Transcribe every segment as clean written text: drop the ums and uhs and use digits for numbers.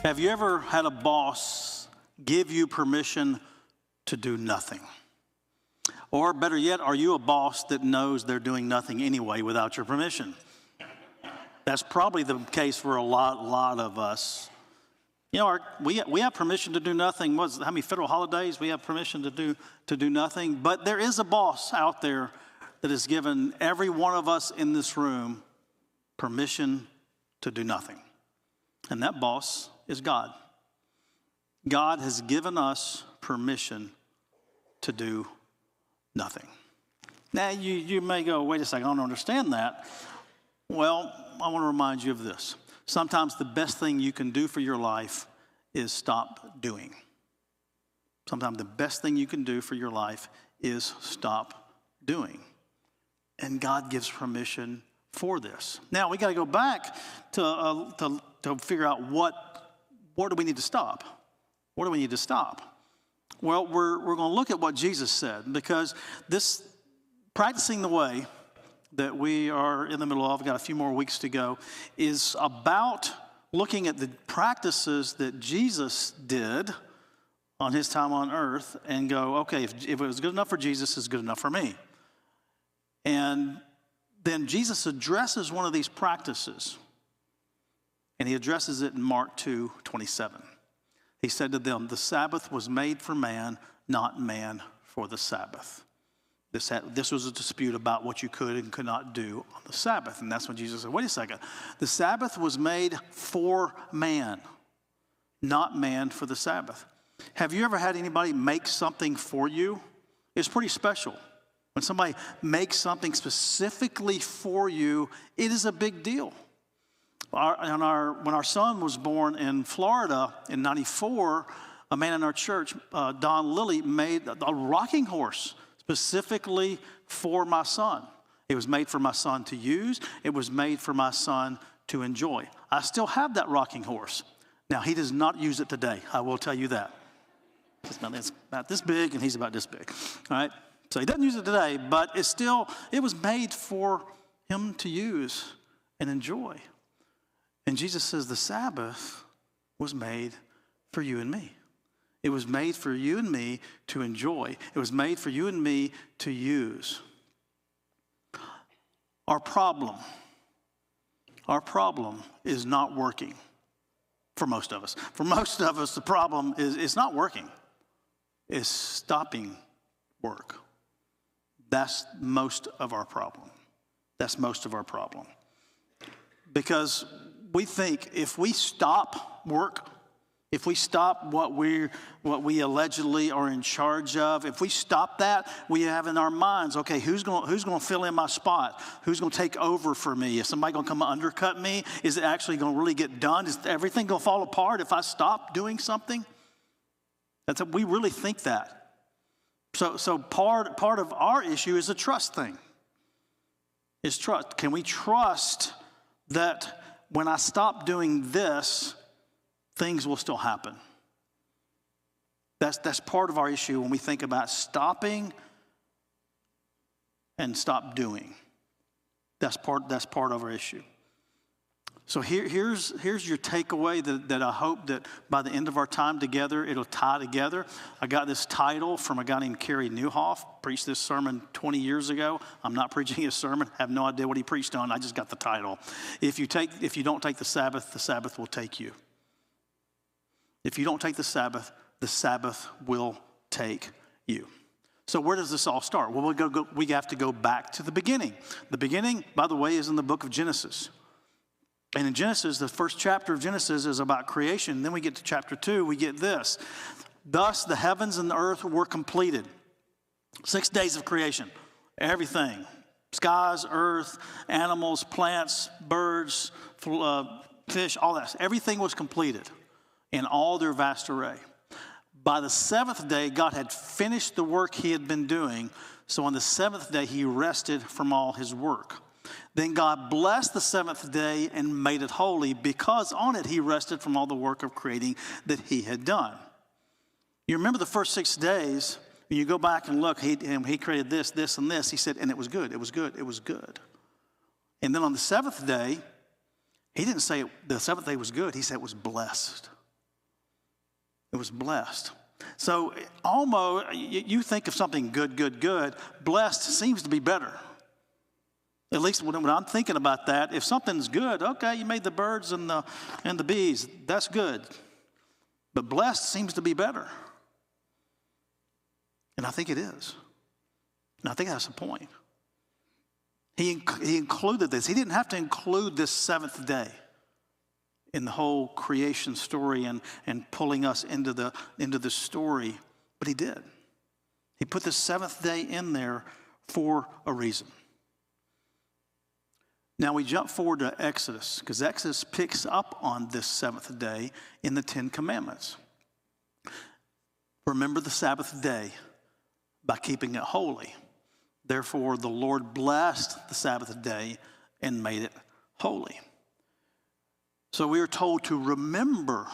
Have you ever had a boss give you permission to do nothing? Or better yet, are you a boss that knows they're doing nothing anyway without your permission? That's probably the case for a lot of us. You know, we have permission to do nothing. How many federal holidays we have permission to do nothing? But there is a boss out there that has given every one of us in this room permission to do nothing. And that boss is God. God has given us permission to do nothing. Now, you may go, wait a second, I don't understand that. Well, I want to remind you of this. Sometimes the best thing you can do for your life is stop doing. Sometimes the best thing you can do for your life is stop doing. And God gives permission for this. Now, we got to go back to figure out what do we need to stop? What do we need to stop? Well, we're going to look at what Jesus said, because this practicing the way that we are in the middle of, got a few more weeks to go, is about looking at the practices that Jesus did on his time on earth and go, okay, if it was good enough for Jesus, it's good enough for me. And then Jesus addresses one of these practices, and he addresses it in Mark 2:27. He said to them, the Sabbath was made for man, not man for the Sabbath. This was a dispute about what you could and could not do on the Sabbath. And that's when Jesus said, wait a second. The Sabbath was made for man, not man for the Sabbath. Have you ever had anybody make something for you? It's pretty special. When somebody makes something specifically for you, it is a big deal. When our son was born in Florida in '94, a man in our church, Don Lilly, made a rocking horse specifically for my son. It was made for my son to use. It was made for my son to enjoy. I still have that rocking horse. Now, he does not use it today. I will tell you that. It's about this big, and he's about this big. All right? So he doesn't use it today, but it was made for him to use and enjoy. And Jesus says the Sabbath was made for you and me. It was made for you and me to enjoy. It was made for you and me to use. Our problem is not working for most of us. For most of us, the problem is it's not working. It's stopping work. That's most of our problem. That's most of our problem. Because we think if we stop work, if we stop what we allegedly are in charge of, if we stop that, we have in our minds, okay, who's going to fill in my spot? Who's going to take over for me? Is somebody going to come undercut me? Is it actually going to really get done? Is everything going to fall apart if I stop doing something? We really think that. So part of our issue is a trust thing. Is trust. Can we trust that when I stop doing this, things will still happen? That's part of our issue when we think about stopping and stop doing. That's part of our issue. So here's your takeaway that I hope that by the end of our time together, it'll tie together. I got this title from a guy named Kerry Newhoff, preached this sermon 20 years ago. I'm not preaching his sermon. I have no idea what he preached on. I just got the title. If you don't take the Sabbath will take you. If you don't take the Sabbath will take you. So where does this all start? Well, we have to go back to the beginning. The beginning, by the way, is in the book of Genesis. And in Genesis, the first chapter of Genesis is about creation. Then we get to chapter 2, we get this. Thus the heavens and the earth were completed. 6 days of creation. Everything. Skies, earth, animals, plants, birds, fish, all that. Everything was completed in all their vast array. By the seventh day, God had finished the work he had been doing. So on the seventh day, he rested from all his work. Then God blessed the seventh day and made it holy, because on it he rested from all the work of creating that he had done. You remember the first 6 days, when you go back and look, he created this, this, and this. He said, and it was good, it was good, it was good. And then on the seventh day, he didn't say the seventh day was good. He said it was blessed. It was blessed. So almost, you think of something good. Blessed seems to be better. At least when I'm thinking about that, if something's good, okay, you made the birds and the bees, that's good. But blessed seems to be better. And I think it is. And I think that's the point. He included this. He didn't have to include this seventh day in the whole creation story and pulling us into the story, but he did. He put the seventh day in there for a reason. Now we jump forward to Exodus, because Exodus picks up on this seventh day in the Ten Commandments. Remember the Sabbath day by keeping it holy. Therefore, the Lord blessed the Sabbath day and made it holy. So we are told to remember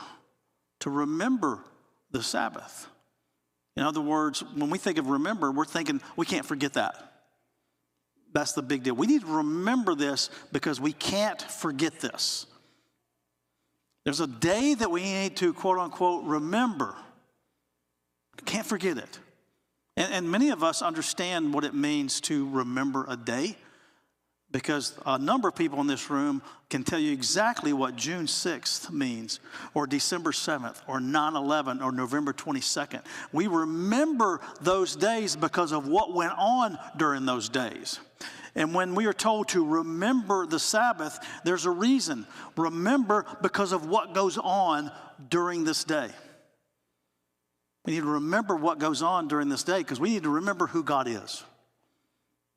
the Sabbath. In other words, when we think of remember, we're thinking we can't forget that. That's the big deal. We need to remember this because we can't forget this. There's a day that we need to, quote unquote, remember. Can't forget it. And many of us understand what it means to remember a day, because a number of people in this room can tell you exactly what June 6th means, or December 7th, or 9/11, or November 22nd. We remember those days because of what went on during those days. And when we are told to remember the Sabbath, there's a reason. Remember because of what goes on during this day. We need to remember what goes on during this day because we need to remember who God is.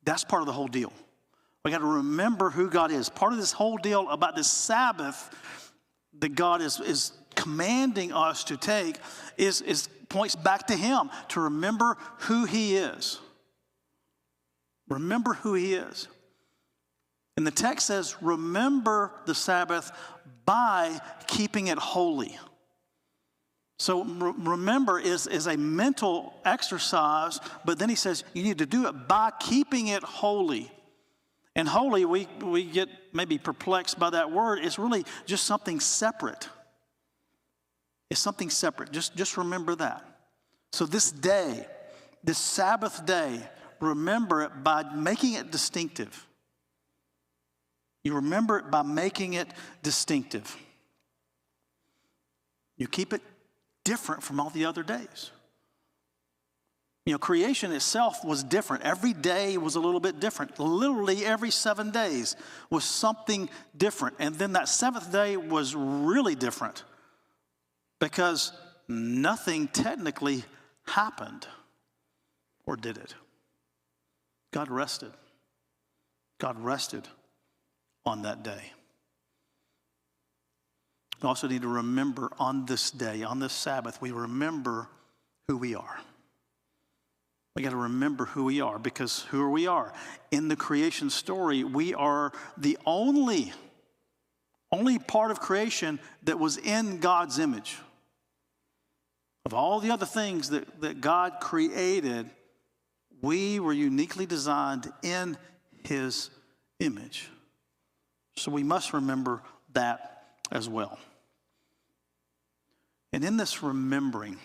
That's part of the whole deal. We got to remember who God is. Part of this whole deal about this Sabbath that God is commanding us to take is points back to him, to remember who he is. Remember who he is. And the text says, remember the Sabbath by keeping it holy. So remember is a mental exercise, but then he says you need to do it by keeping it holy. And holy, we get maybe perplexed by that word. It's really just something separate. It's something separate. Just remember that. So this day, this Sabbath day, remember it by making it distinctive. You remember it by making it distinctive. You keep it different from all the other days. You know, creation itself was different. Every day was a little bit different. Literally every 7 days was something different. And then that seventh day was really different because nothing technically happened. Or did it? God rested. God rested on that day. We also need to remember on this day, on this Sabbath, we remember who we are. We got to remember who we are, because who we are. In the creation story, we are the only part of creation that was in God's image. Of all the other things that God created, we were uniquely designed in his image. So we must remember that as well. And in this remembering,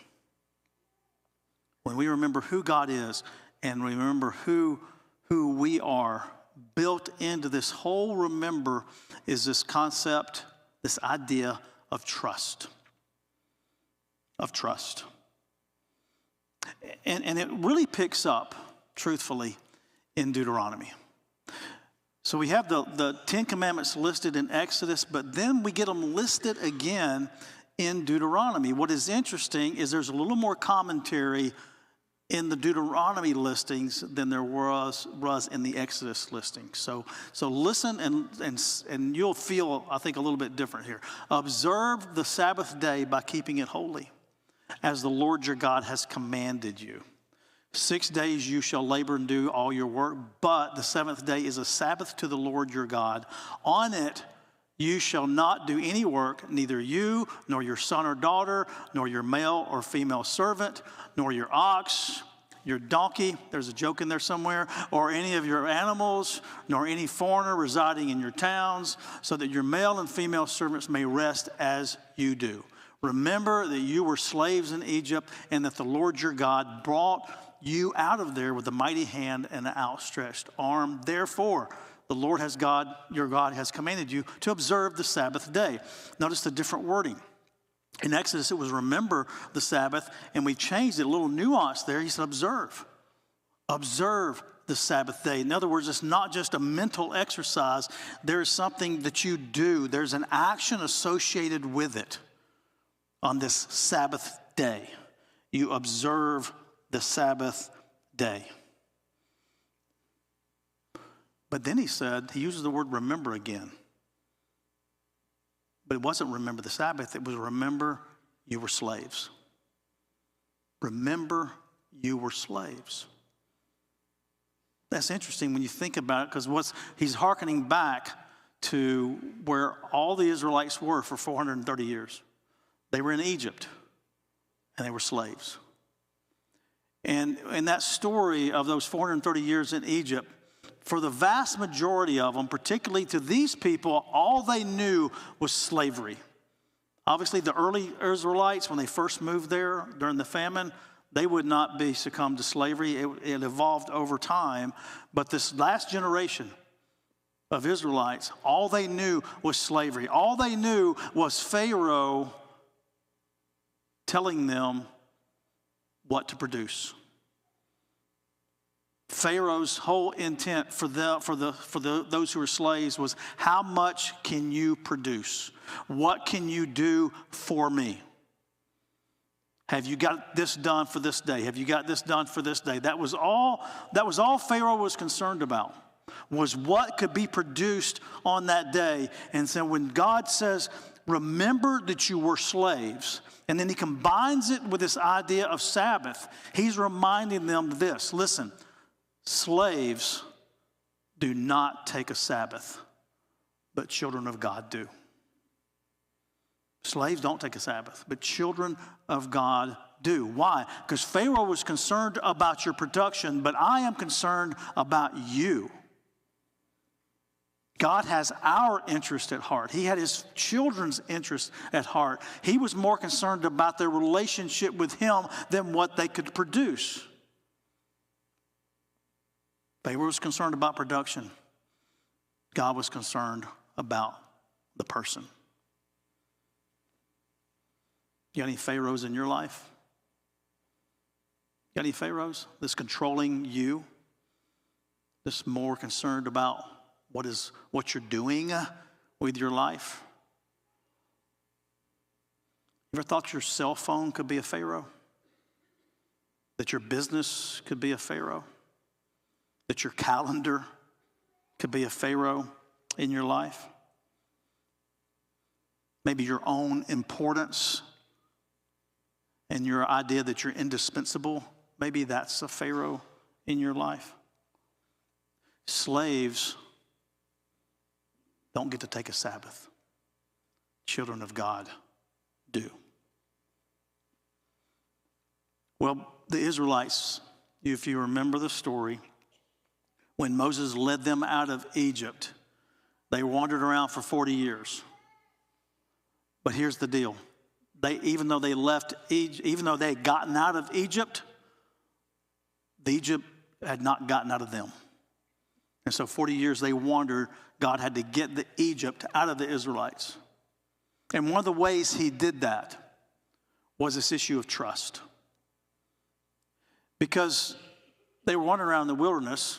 when we remember who God is and remember who we are, built into this whole remember is this concept, this idea of trust. Of trust. And it really picks up, truthfully, in Deuteronomy. So we have the Ten Commandments listed in Exodus, but then we get them listed again in Deuteronomy. What is interesting is there's a little more commentary in the Deuteronomy listings than there was in the Exodus listings. So listen and you'll feel, I think, a little bit different here. Observe the Sabbath day by keeping it holy, as the Lord your God has commanded you. 6 days you shall labor and do all your work, but the seventh day is a Sabbath to the Lord your God. On it you shall not do any work, neither you, nor your son or daughter, nor your male or female servant, nor your ox, your donkey, there's a joke in there somewhere, or any of your animals, nor any foreigner residing in your towns, so that your male and female servants may rest as you do. Remember that you were slaves in Egypt and that the Lord your God brought you out of there with a mighty hand and an outstretched arm. Therefore, the Lord your God has commanded you to observe the Sabbath day. Notice the different wording. In Exodus, it was remember the Sabbath, and we changed it, a little nuance there. He said observe. Observe the Sabbath day. In other words, it's not just a mental exercise. There's something that you do. There's an action associated with it on this Sabbath day. You observe the Sabbath day. But then he uses the word remember again. But it wasn't remember the Sabbath. It was remember you were slaves. Remember you were slaves. That's interesting when you think about it, because he's hearkening back to where all the Israelites were for 430 years. They were in Egypt, and they were slaves. And in that story of those 430 years in Egypt, for the vast majority of them, particularly to these people, all they knew was slavery. Obviously, the early Israelites, when they first moved there during the famine, they would not be succumbed to slavery. It evolved over time. But this last generation of Israelites, all they knew was slavery. All they knew was Pharaoh telling them what to produce. Pharaoh's whole intent for those who were slaves was, how much can you produce? What can you do for me? Have you got this done for this day? Have you got this done for this day? That was all Pharaoh was concerned about, was what could be produced on that day. And so when God says, remember that you were slaves, and then he combines it with this idea of Sabbath, he's reminding them this. Listen, slaves do not take a Sabbath, but children of God do. Slaves don't take a Sabbath, but children of God do. Why? Because Pharaoh was concerned about your production, but I am concerned about you. God has our interest at heart. He had his children's interest at heart. He was more concerned about their relationship with him than what they could produce. Pharaoh was concerned about production. God was concerned about the person. You got any Pharaohs in your life? You got any Pharaohs that's controlling you? That's more concerned about what you're doing with your life? You ever thought your cell phone could be a Pharaoh? That your business could be a Pharaoh? That your calendar could be a Pharaoh in your life? Maybe your own importance and your idea that you're indispensable, maybe that's a Pharaoh in your life. Slaves don't get to take a Sabbath. Children of God do. Well, the Israelites, if you remember the story, when Moses led them out of Egypt, they wandered around for 40 years. But here's the deal. Even though they had gotten out of Egypt, Egypt had not gotten out of them. And so 40 years they wandered. God had to get the Egypt out of the Israelites. And one of the ways he did that was this issue of trust. Because they were wandering around in the wilderness,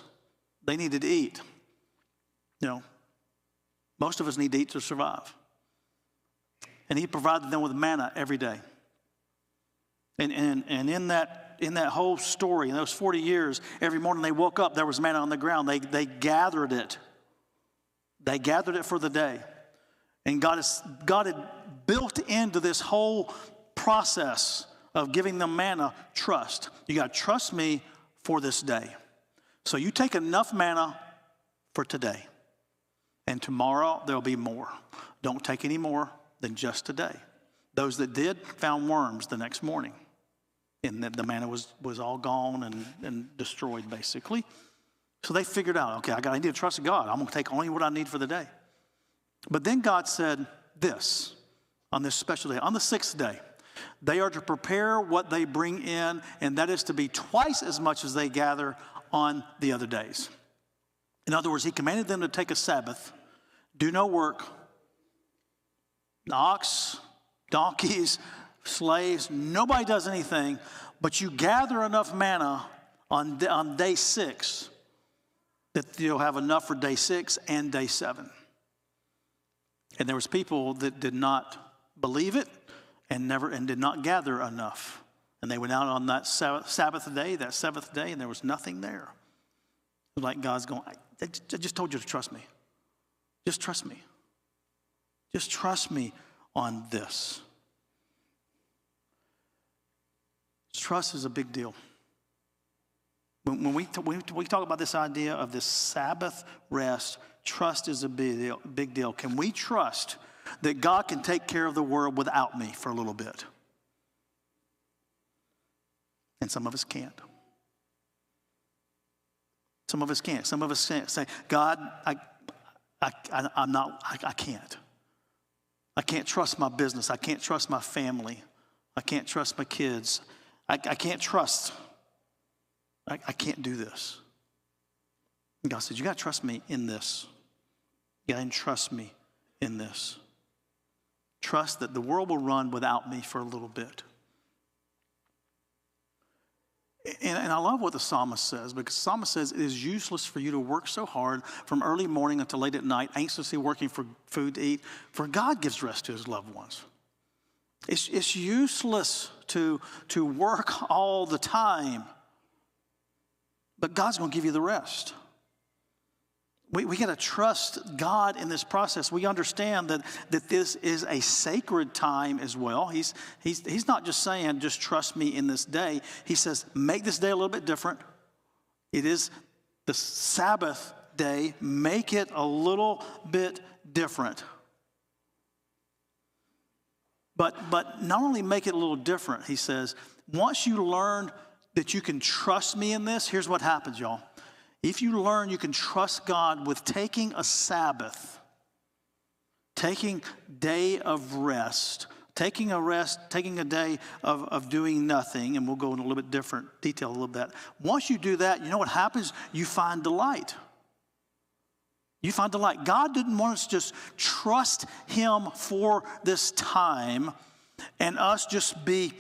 they needed to eat. Most of us need to eat to survive. And he provided them with manna every day. And in that whole story, in those 40 years, every morning they woke up, there was manna on the ground. They gathered it. They gathered it for the day. And God had built into this whole process of giving them manna trust. You got to trust me for this day. So you take enough manna for today. And tomorrow there'll be more. Don't take any more than just today. Those that did found worms the next morning. And the manna was all gone and destroyed, basically. So they figured out, okay, I need to trust God. I'm going to take only what I need for the day. But then God said this. on this special day. On the sixth day, they are to prepare what they bring in, and that is to be twice as much as they gather on the other days. In other words, he commanded them to take a Sabbath, do no work, ox, donkeys, slaves, nobody does anything, but you gather enough manna on day 6 that you'll have enough for day 6 and day 7. And there was people that did not believe it and did not gather enough. And they went out on that Sabbath day, that 7th day, and there was nothing there. It was like God's going, I just told you to trust me. Just trust me. Just trust me on this. Trust is a big deal. When we talk about this idea of this Sabbath rest, trust is a big deal. Can we trust that God can take care of the world without me for a little bit? And some of us can't. Some of us can't. Some of us can't say, God, I can't. I can't trust my business. I can't trust my family. I can't trust my kids. I can't trust. I can't do this. And God says, you got to trust me in this. You got to trust me in this. Trust that the world will run without me for a little bit. And I love what the psalmist says, because the psalmist says it is useless for you to work so hard from early morning until late at night, anxiously working for food to eat, for God gives rest to his loved ones. It's useless to work all the time, but God's going to give you the rest. We got to trust God in this process. We understand that this is a sacred time as well. He's not just saying, just trust me in this day. He says, make this day a little bit different. It is the Sabbath day. Make it a little bit different. But not only make it a little different, he says, once you learn that you can trust me in this, here's what happens, y'all. If you learn you can trust God with taking a Sabbath, taking day of rest, taking a day of doing nothing, and we'll go in a little bit different detail a little bit. Once you do that, you know what happens? You find delight. You find delight. God didn't want us to just trust him for this time and us just be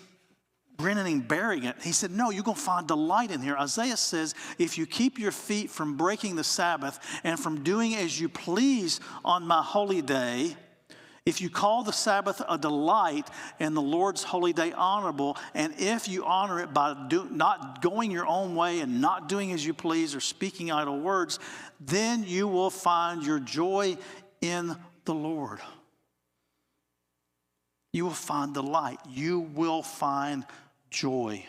grinning and bearing it. He said, no, you're going to find delight in here. Isaiah says, if you keep your feet from breaking the Sabbath and from doing as you please on my holy day, if you call the Sabbath a delight and the Lord's holy day honorable, and if you honor it by not going your own way and not doing as you please or speaking idle words, then you will find your joy in the Lord. You will find delight. You will find joy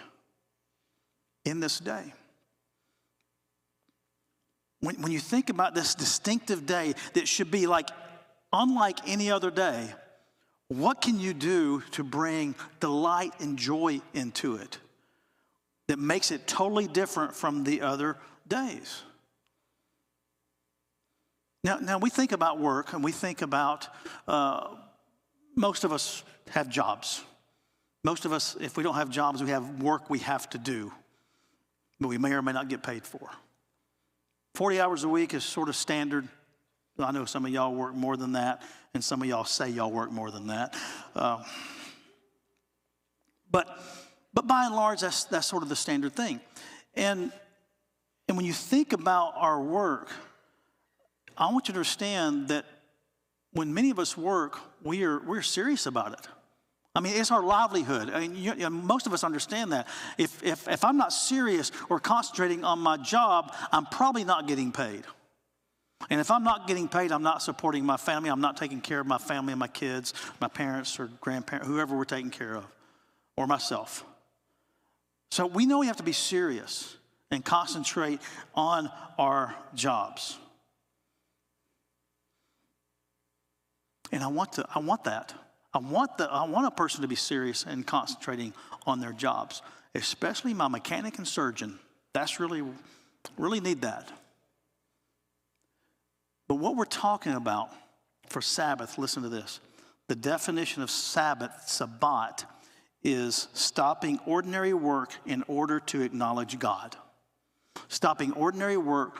in this day. When you think about this distinctive day that should be like unlike any other day, what can you do to bring delight and joy into it that makes it totally different from the other days? Now we think about work, and we think about most of us have jobs. Most of us, if we don't have jobs, we have work we have to do, but we may or may not get paid for. 40 hours a week is sort of standard. I know some of y'all work more than that, and some of y'all say y'all work more than that. But by and large, that's sort of the standard thing. And when you think about our work, I want you to understand that when many of us work, we're serious about it. I mean, it's our livelihood. I mean, most of us understand that. If I'm not serious or concentrating on my job, I'm probably not getting paid. And if I'm not getting paid, I'm not supporting my family. I'm not taking care of my family and my kids, my parents or grandparents, whoever we're taking care of, or myself. So we know we have to be serious and concentrate on our jobs. And I want that. I want a person to be serious and concentrating on their jobs, especially my mechanic and surgeon. That's really need that. But what we're talking about for Sabbath, listen to this. The definition of Sabbath, is stopping ordinary work in order to acknowledge God. Stopping ordinary work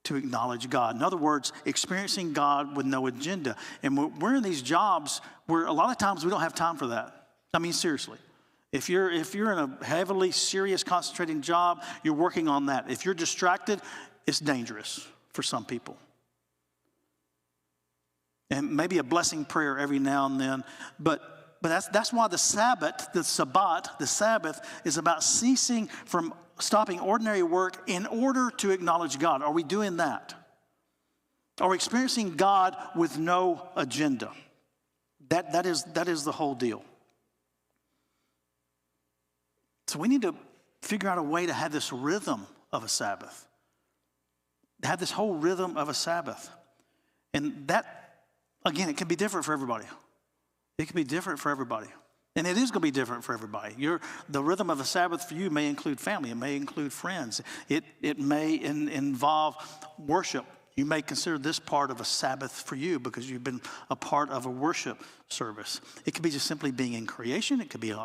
to acknowledge God. In other words, experiencing God with no agenda. And we're in these jobs where a lot of times we don't have time for that. I mean, seriously. If you're in a heavily serious, concentrating job, you're working on that. If you're distracted, it's dangerous for some people. And maybe a blessing prayer every now and then, but that's why the Sabbath is about ceasing from stopping ordinary work in order to acknowledge God. Are we doing that? Are we experiencing God with no agenda? That is the whole deal. So we need to figure out a way to have this rhythm of a Sabbath. Have this whole rhythm of a Sabbath. And that, again, it can be different for everybody. It can be different for everybody. And it is going to be different for everybody. The rhythm of a Sabbath for you may include family. It may include friends. It may involve worship. You may consider this part of a Sabbath for you because you've been a part of a worship service. It could be just simply being in creation. It could be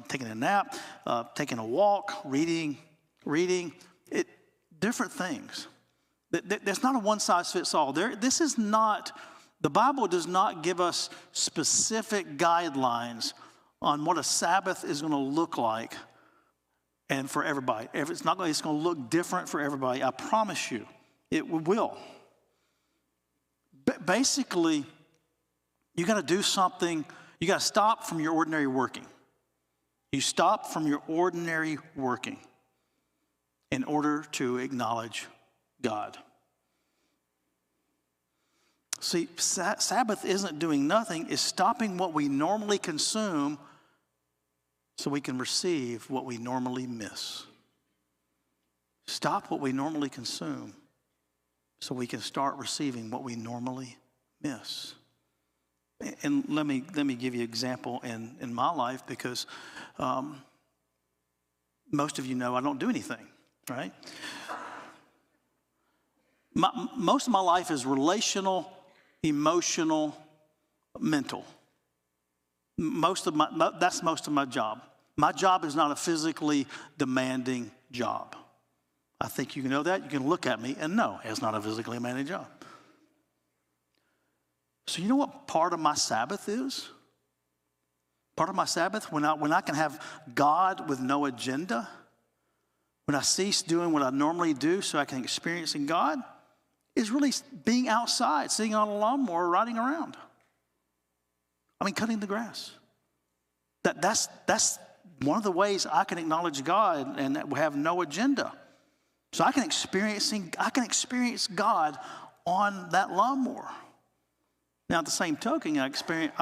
taking a nap, taking a walk, reading. Different things. There's not a one-size-fits-all. The Bible does not give us specific guidelines on what a Sabbath is going to look like and for everybody. It's going to look different for everybody. I promise you. It will. Basically, you got to do something. You got to stop from your ordinary working. You stop from your ordinary working in order to acknowledge God. See, Sabbath isn't doing nothing. It's stopping what we normally consume so we can receive what we normally miss. Stop what we normally consume so we can start receiving what we normally miss. And let me give you an example in my life because most of you know I don't do anything, right? Most of my life is relational, emotional, mental. That's most of my job. My job is not a physically demanding job. I think you know that. You can look at me and know it's not a physically demanding job. So you know what part of my Sabbath is? Part of my Sabbath, when I can have God with no agenda, when I cease doing what I normally do so I can experience in God, is really being outside, sitting on a lawnmower, riding around. I mean, cutting the grass. That's one of the ways I can acknowledge God and have no agenda. So I can experience God on that lawnmower. Now, at the same token, I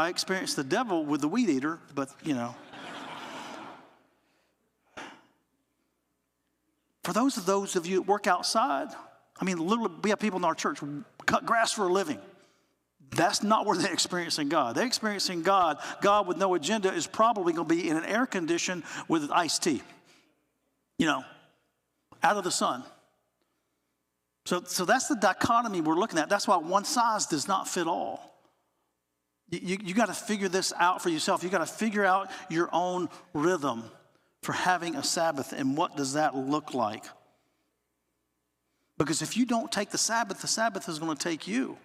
experience the devil with the weed eater, but you know. For those of you that work outside, I mean, literally, we have people in our church who cut grass for a living. That's not where they're experiencing God. They're experiencing God. God with no agenda is probably going to be in an air condition with iced tea. You know, out of the sun. So that's the dichotomy we're looking at. That's why one size does not fit all. You got to figure this out for yourself. You got to figure out your own rhythm for having a Sabbath and what does that look like. Because if you don't take the Sabbath is going to take you.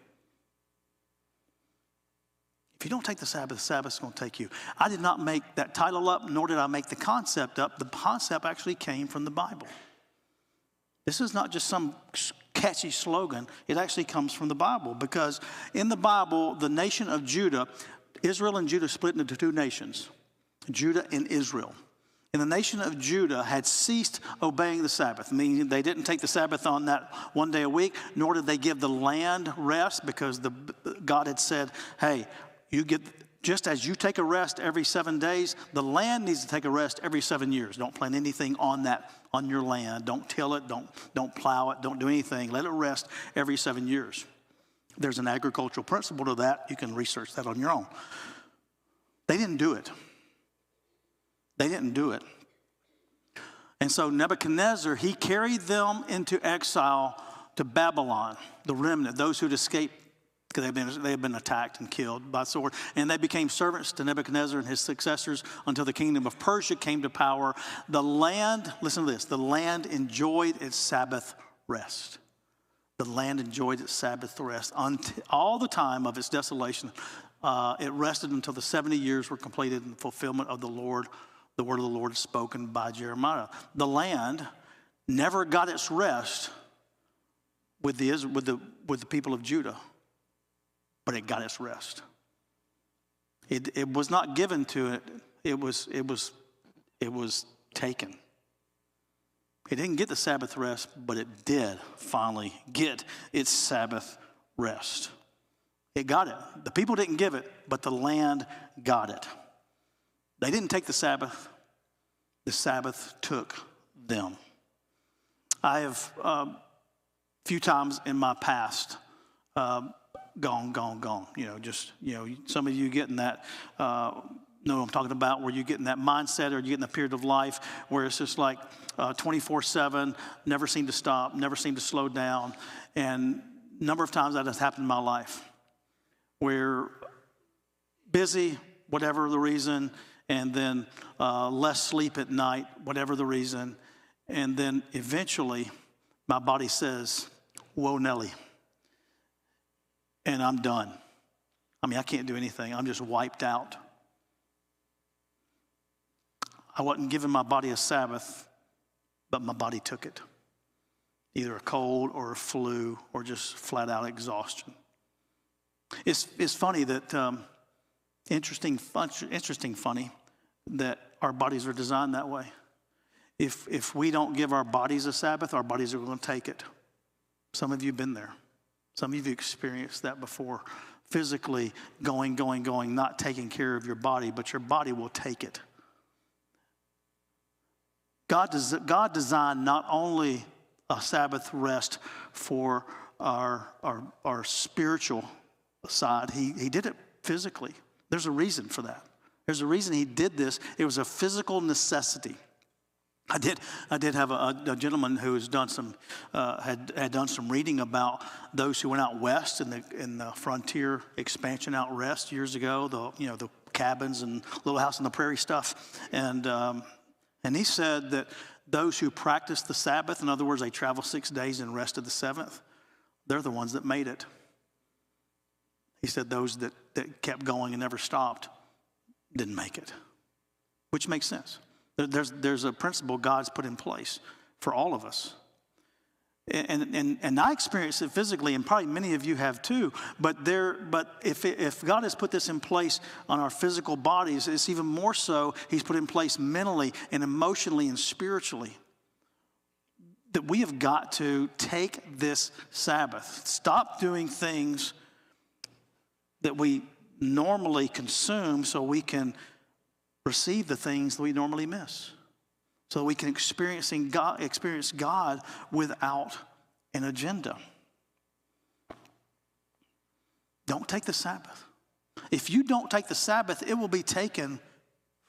If you don't take the Sabbath is going to take you. I did not make that title up, nor did I make the concept up. The concept actually came from the Bible. This is not just some catchy slogan. It actually comes from the Bible because in the Bible, the nation of Judah, Israel and Judah split into two nations, Judah and Israel. And the nation of Judah had ceased obeying the Sabbath, meaning they didn't take the Sabbath on that one day a week, nor did they give the land rest because God had said, hey, just as you take a rest every 7 days, the land needs to take a rest every 7 years. Don't plant anything on your land. Don't till it. Don't plow it. Don't do anything. Let it rest every 7 years. There's an agricultural principle to that. You can research that on your own. They didn't do it. They didn't do it. And so Nebuchadnezzar, he carried them into exile to Babylon, the remnant, those who'd escaped because they had been attacked and killed by sword. And they became servants to Nebuchadnezzar and his successors until the kingdom of Persia came to power. The land, listen to this, the land enjoyed its Sabbath rest. The land enjoyed its Sabbath rest. All the time of its desolation, it rested until the 70 years were completed in fulfillment of the word of the Lord spoken by Jeremiah. The land never got its rest with the people of Judah, but it got its rest. It was not given to it. It was taken. It didn't get the Sabbath rest, but it did finally get its Sabbath rest. It got it. The people didn't give it, but the land got it. They didn't take the Sabbath. The Sabbath took them. I have a few times in my past gone. Some of you getting that, know what I'm talking about, where you get in that mindset or you get in a period of life where it's just like 24/7, never seem to stop, never seem to slow down. And a number of times that has happened in my life where busy, whatever the reason, and then less sleep at night, whatever the reason. And then eventually my body says, whoa, Nelly. And I'm done. I mean, I can't do anything. I'm just wiped out. I wasn't giving my body a Sabbath, but my body took it. Either a cold or a flu or just flat out exhaustion. It's funny that, interesting funny that our bodies are designed that way. If we don't give our bodies a Sabbath, our bodies are going to take it. Some of you have been there. Some of you have experienced that before. Physically going, not taking care of your body, but your body will take it. God designed not only a Sabbath rest for our spiritual side, he did it physically. There's a reason for that. There's a reason he did this. It was a physical necessity. I did have a gentleman who has done some had done some reading about those who went out west in the frontier expansion out west years ago. The cabins and Little House on the Prairie stuff, and he said that those who practiced the Sabbath, in other words, they travel 6 days and rested the seventh, they're the ones that made it. He said those that kept going and never stopped didn't make it, which makes sense. There's a principle God's put in place for all of us. And I experienced it physically, and probably many of you have too. But if God has put this in place on our physical bodies, it's even more so he's put in place mentally and emotionally and spiritually. That we have got to take this Sabbath. Stop doing things that we normally consume so we can receive the things that we normally miss. So we can experience God without an agenda. Don't take the Sabbath. If you don't take the Sabbath, it will be taken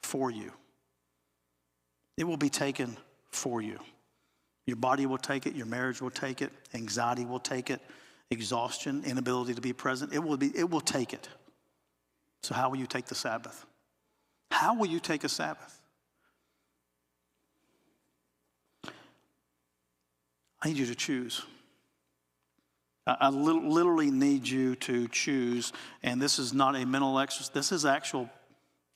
for you. It will be taken for you. Your body will take it. Your marriage will take it. Anxiety will take it. Exhaustion, inability to be present. It will take it. So how will you take the Sabbath? How will you take a Sabbath? I need you to choose. I literally need you to choose. And this is not a mental exercise. This is actual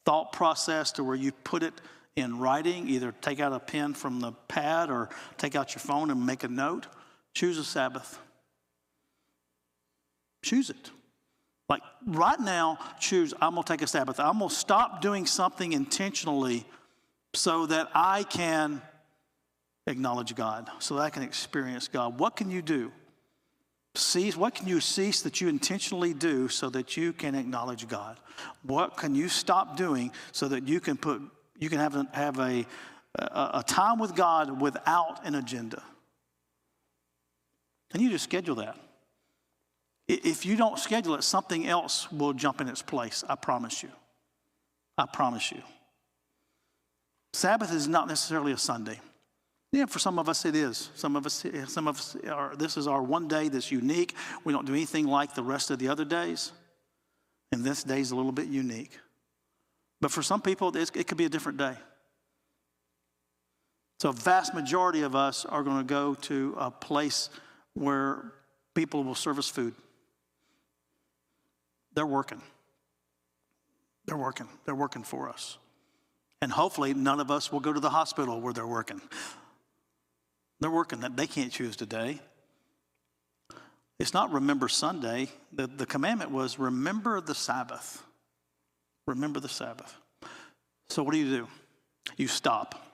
thought process to where you put it in writing. Either take out a pen from the pad or take out your phone and make a note. Choose a Sabbath. Choose it. Like right now, choose, I'm going to take a Sabbath. I'm going to stop doing something intentionally so that I can acknowledge God, so that I can experience God. What can you do? What can you cease that you intentionally do so that you can acknowledge God? What can you stop doing so that you can have a time with God without an agenda? And you just schedule that. If you don't schedule it, something else will jump in its place. I promise you. I promise you. Sabbath is not necessarily a Sunday. Yeah, for some of us it is. Some of us this is our one day that's unique. We don't do anything like the rest of the other days. And this day's a little bit unique. But for some people, it could be a different day. So a vast majority of us are going to go to a place where people will serve us food. They're working. They're working. They're working for us. And hopefully none of us will go to the hospital where they're working. They're working that they can't choose today. It's not remember Sunday. The commandment was remember the Sabbath. Remember the Sabbath. So what do? You stop.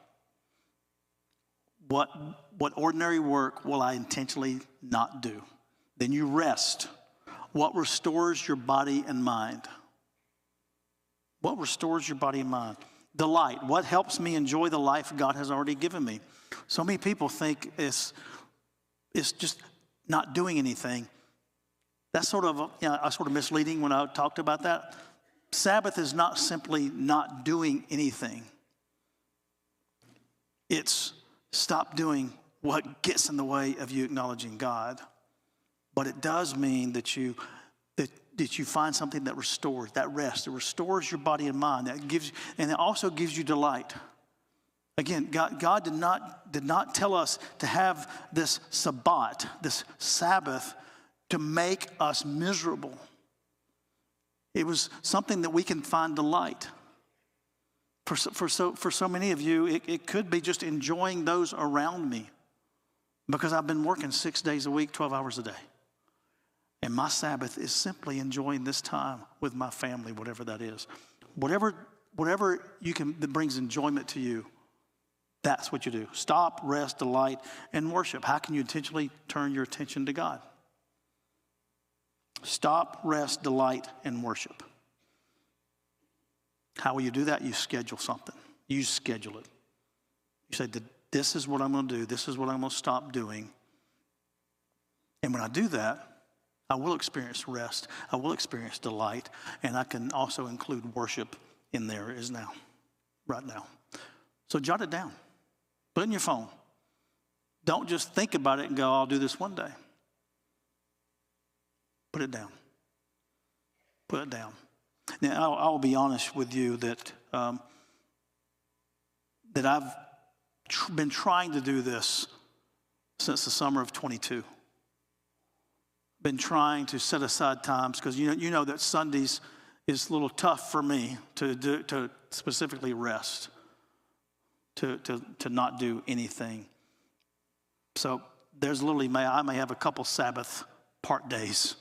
What ordinary work will I intentionally not do? Then you rest. What restores your body and mind? What restores your body and mind? Delight. What helps me enjoy the life God has already given me? So many people think it's just not doing anything. That's sort of misleading when I talked about that. Sabbath is not simply not doing anything. It's stop doing what gets in the way of you acknowledging God. But it does mean that you find something that restores, that rest. It restores your body and mind. And it also gives you delight. Again, God did not tell us to have this Sabbath, this Sabbath, to make us miserable. It was something that we can find delight. For so many of you, it could be just enjoying those around me, because I've been working 6 days a week, 12 hours a day. And my Sabbath is simply enjoying this time with my family, whatever that is. Whatever you can that brings enjoyment to you, that's what you do. Stop, rest, delight, and worship. How can you intentionally turn your attention to God? Stop, rest, delight, and worship. How will you do that? You schedule something. You schedule it. You say, this is what I'm going to do. This is what I'm going to stop doing. And when I do that, I will experience rest. I will experience delight. And I can also include worship in there right now. So jot it down. Put it in your phone. Don't just think about it and go, I'll do this one day. Put it down. Put it down. Now, I'll be honest with you that I've been trying to do this since the summer of 22. Been trying to set aside times, because you know that Sundays is a little tough for me to specifically rest, to not do anything. So there's literally, I may have a couple Sabbath part days.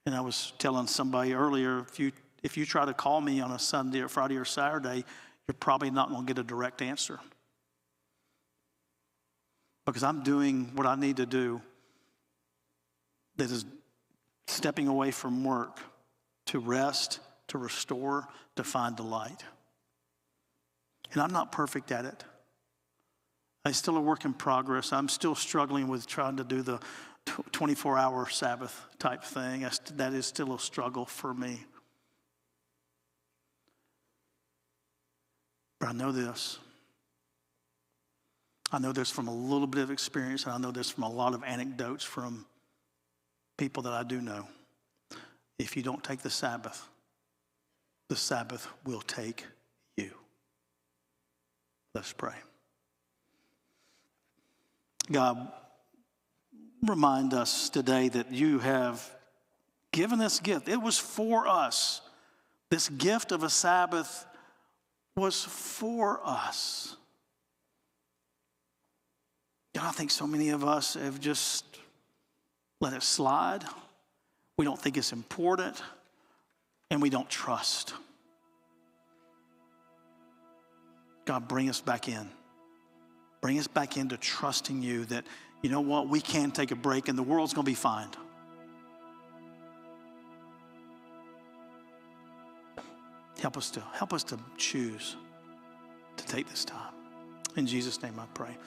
And I was telling somebody earlier, if you try to call me on a Sunday or Friday or Saturday, you're probably not going to get a direct answer. Because I'm doing what I need to do, that is stepping away from work to rest, to restore, to find delight. And I'm not perfect at it. I'm still a work in progress. I'm still struggling with trying to do the 24-hour Sabbath type thing. That is still a struggle for me. But I know this. I know this from a little bit of experience, and I know this from a lot of anecdotes from people that I do know. If you don't take the Sabbath will take you. Let's pray. God, remind us today that you have given this gift. It was for us. This gift of a Sabbath was for us. God, I think so many of us have just let it slide. We don't think it's important, and we don't trust. God, bring us back in. Bring us back into trusting you that, you know what, we can take a break and the world's going to be fine. Help us to choose to take this time. In Jesus' name I pray.